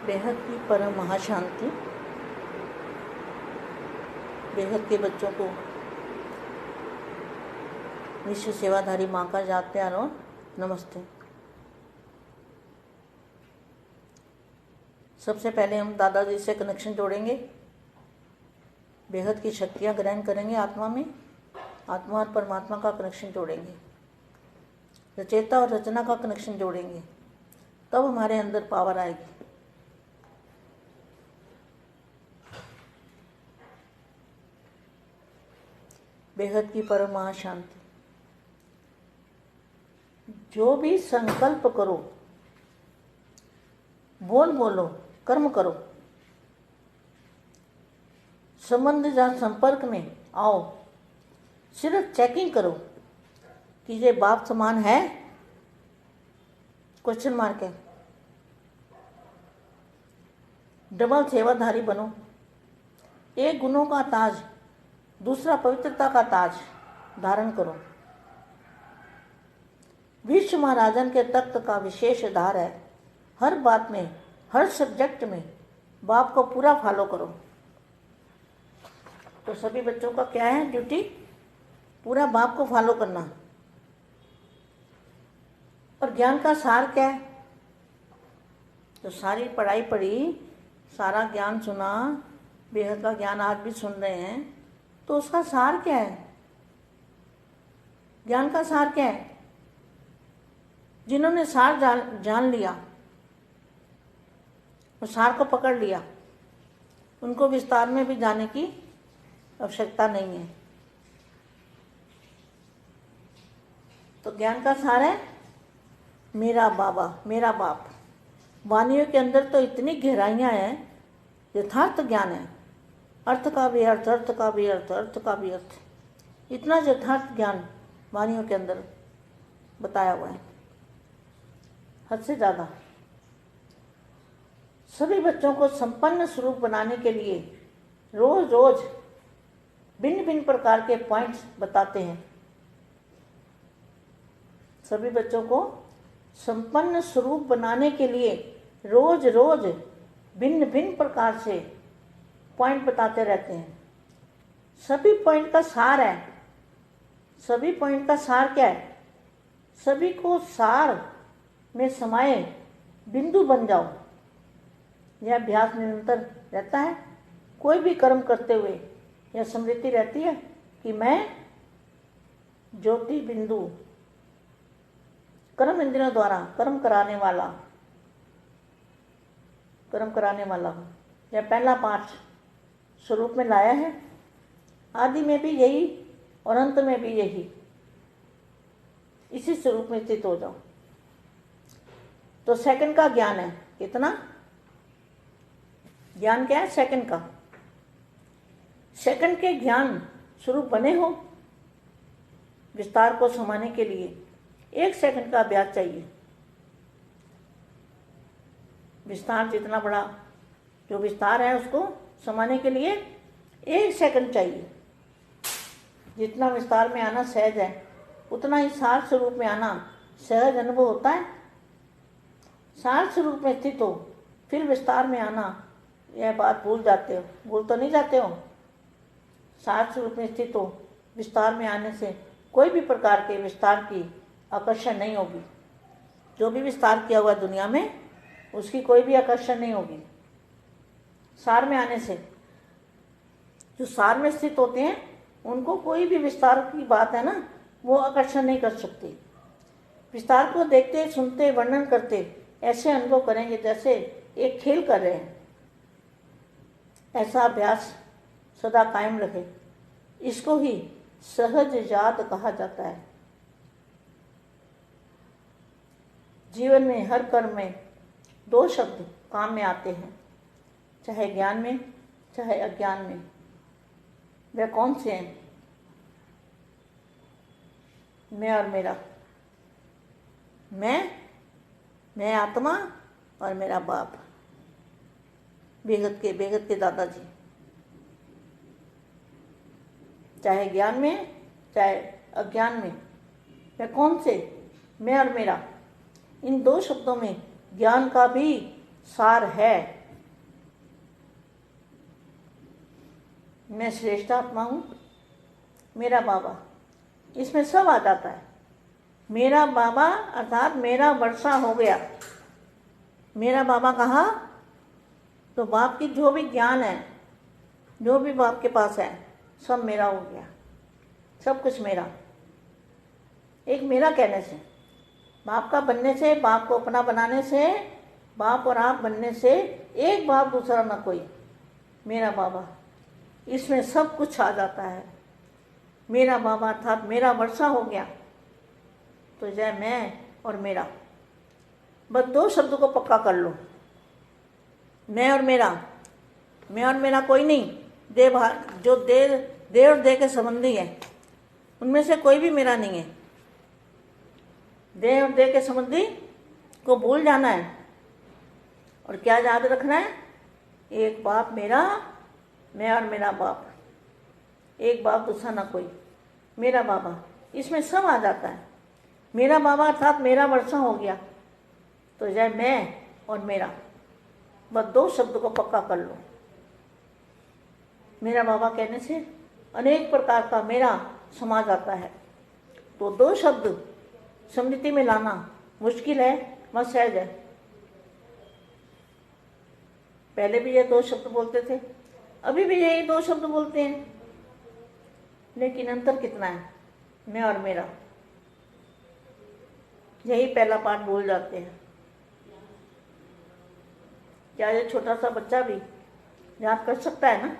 बेहद की परम महाशांति। बेहद के बच्चों को विश्व सेवाधारी माँ का याद प्यार और नमस्ते। सबसे पहले हम दादाजी से कनेक्शन जोड़ेंगे, बेहद की शक्तियाँ ग्रहण करेंगे, आत्मा में आत्मा और परमात्मा का कनेक्शन जोड़ेंगे, रचयिता और रचना का कनेक्शन जोड़ेंगे, तब हमारे अंदर पावर आएगी। बेहद की परम महाशांति। जो भी संकल्प करो, बोलो, कर्म करो, संबंध या संपर्क में आओ, सिर्फ चेकिंग करो कि ये बाप समान है, क्वेश्चन मार्क है। डबल सेवाधारी बनो। एक गुणों का ताज, दूसरा पवित्रता का ताज धारण करो। विश्व महाराजन के तख्त का विशेष आधार है। हर बात में, हर सब्जेक्ट में बाप को पूरा फॉलो करो। तो सभी बच्चों का क्या है ड्यूटी? पूरा बाप को फॉलो करना। और ज्ञान का सार क्या है? तो सारी पढ़ाई पढ़ी, सारा ज्ञान सुना, बेहद का ज्ञान आज भी सुन रहे हैं, तो उसका सार क्या है? ज्ञान का सार क्या है? जिन्होंने सार जान लिया, वो सार को पकड़ लिया, उनको विस्तार में भी जाने की आवश्यकता नहीं है। तो ज्ञान का सार है मेरा बाबा, मेरा बाप। वाणियों के अंदर तो इतनी गहराइयाँ हैं, यथार्थ ज्ञान है। अर्थ का भी अर्थ, अर्थ का भी अर्थ, अर्थ का भी अर्थ। इतना यथार्थ ज्ञान वाणियों के अंदर बताया हुआ है, हद से ज़्यादा। सभी बच्चों को संपन्न स्वरूप बनाने के लिए रोज रोज भिन्न भिन्न प्रकार के पॉइंट्स बताते हैं। सभी बच्चों को संपन्न स्वरूप बनाने के लिए रोज रोज भिन्न भिन्न प्रकार से पॉइंट बताते रहते हैं। सभी पॉइंट का सार है। सभी पॉइंट का सार क्या है? सभी को सार में समाये बिंदु बन जाओ। यह अभ्यास निरंतर रहता है। कोई भी कर्म करते हुए यह स्मृति रहती है कि मैं ज्योति बिंदु, कर्म इंद्रियों द्वारा कर्म कराने वाला हूँ। यह पहला पाठ स्वरूप में लाया है। आदि में भी यही और अंत में भी यही। इसी स्वरूप में स्थित हो जाओ। तो सेकंड का ज्ञान है कितना? ज्ञान क्या है सेकंड का? सेकंड के ज्ञान स्वरूप बने हो। विस्तार को समाने के लिए 1 सेकंड का अभ्यास चाहिए। विस्तार जितना बड़ा जो विस्तार है उसको समाने के लिए 1 सेकंड चाहिए। जितना विस्तार में आना सहज है, उतना ही सार स्वरूप में आना सहज अनुभव होता है। सार स्वरूप में स्थित हो, फिर विस्तार में आना, यह बात भूल जाते हो। भूल तो नहीं जाते हो? सार स्वरूप में स्थित हो, विस्तार में आने से कोई भी प्रकार के विस्तार की आकर्षण नहीं होगी। जो भी विस्तार किया हुआ दुनिया में, उसकी कोई भी आकर्षण नहीं होगी। सार में आने से जो सार में स्थित होते हैं, उनको कोई भी विस्तार की बात है ना, वो आकर्षण नहीं कर सकती। विस्तार को देखते, सुनते, वर्णन करते ऐसे अनुभव करेंगे जैसे एक खेल कर रहे हैं। ऐसा अभ्यास सदा कायम रहे। इसको ही सहज याद कहा जाता है। जीवन में हर कर्म में 2 शब्द काम में आते हैं, चाहे ज्ञान में चाहे अज्ञान में। वे कौन से हैं? मैं और मेरा। मैं आत्मा और मेरा बाप, बेहद के दादाजी। चाहे ज्ञान में चाहे अज्ञान में, वे कौन से? मैं और मेरा। इन 2 शब्दों में ज्ञान का भी सार है। मैं श्रेष्ठ आत्मा हूँ, मेरा बाबा, इसमें सब आ जाता है। मेरा बाबा अर्थात मेरा वर्षा हो गया। मेरा बाबा कहा तो बाप की जो भी ज्ञान है, जो भी बाप के पास है, सब मेरा हो गया, सब कुछ मेरा। एक मेरा कहने से, बाप का बनने से, बाप को अपना बनाने से, बाप और आप बनने से, एक बाप दूसरा ना कोई, मेरा बाबा, इसमें सब कुछ आ जाता है। मेरा बाबा अर्थात मेरा वर्षा हो गया तो जय मैं और मेरा। बस दो शब्द को पक्का कर लो, मैं और मेरा। मैं और मेरा कोई नहीं, जो दे और दे के संबंधी है, उनमें से कोई भी मेरा नहीं है। दे और दे के संबंधी को भूल जाना है और क्या याद रखना है? एक बाप मेरा, मैं और मेरा बाप, एक बाप दूसरा ना कोई, मेरा बाबा, इसमें सब आ जाता है। मेरा बाबा अर्थात मेरा वर्षा हो गया तो जय मैं और मेरा। बस दो शब्द को पक्का कर लो। मेरा बाबा कहने से अनेक प्रकार का मेरा समा जाता है, तो दो शब्द स्मृति में लाना मुश्किल है, मत सहज है। पहले भी ये दो शब्द बोलते थे, अभी भी यही दो शब्द बोलते हैं, लेकिन अंतर कितना है? मैं और मेरा, यही पहला पाठ भूल जाते हैं। क्या ये छोटा सा बच्चा भी याद कर सकता है ना?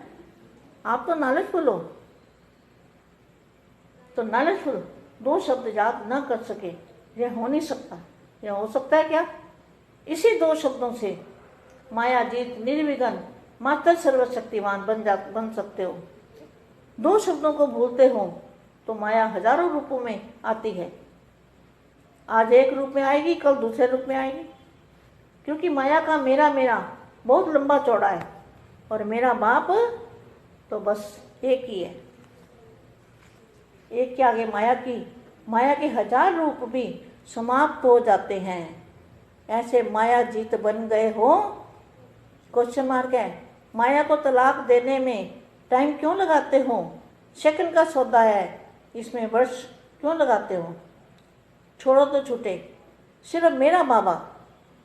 आप तो नॉलेजफुल हो, तो नॉलेजफुल दो शब्द याद न कर सके, यह हो नहीं सकता। यह हो सकता है क्या? इसी दो शब्दों से मायाजीत निर्विघ्न मात्र सर्वशक्तिमान बन सकते हो। दो शब्दों को भूलते हो तो माया हजारों रूपों में आती है। आज एक रूप में आएगी, कल दूसरे रूप में आएगी, क्योंकि माया का मेरा मेरा बहुत लंबा चौड़ा है और मेरा बाप तो बस एक ही है। एक के आगे माया के हजार रूप भी समाप्त हो जाते हैं। ऐसे माया जीत बन गए हो? क्वेश्चन मार्क है। माया को तलाक देने में टाइम क्यों लगाते हो? सेकंड का सौदा है, इसमें वर्ष क्यों लगाते हो? छोड़ो तो छूटे, सिर्फ मेरा बाबा,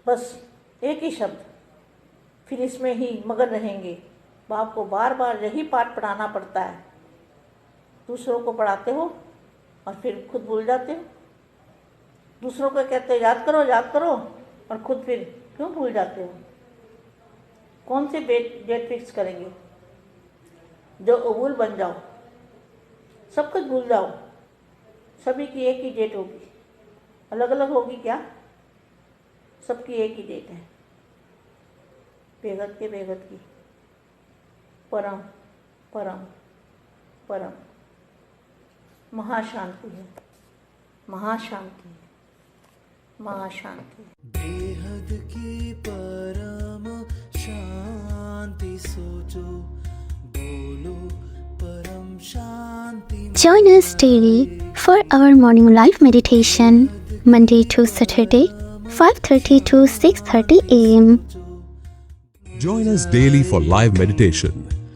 बस एक ही शब्द, फिर इसमें ही मगन रहेंगे। बाप को बार बार यही पाठ पढ़ाना पड़ता है। दूसरों को पढ़ाते हो और फिर खुद भूल जाते हो। दूसरों को कहते हो याद करो और खुद फिर क्यों भूल जाते हो? कौन सी डेट फिक्स करेंगे जो अबूल बन जाओ, सब कुछ भूल जाओ? सभी की एक ही डेट होगी, अलग अलग होगी क्या? सबकी एक ही डेट है, बेगत के बेगत की, परम परम परम महाशांति है, महाशांति है, महाशांति है। बेहद की परम शांति सोचो, बोलो परम शांति। Join us daily for our morning live meditation, Monday to Saturday, 5:30 to 6:30 a.m. Join us daily for live meditation,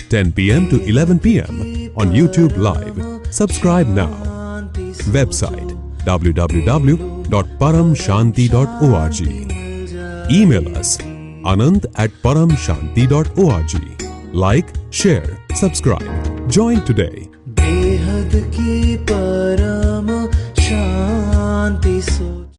10 p.m. to 11 p.m. on YouTube Live. Subscribe now. Website www.paramshanti.org. Email us anand@paramshanti.org. Like, share, subscribe. Join today. बेहद की परम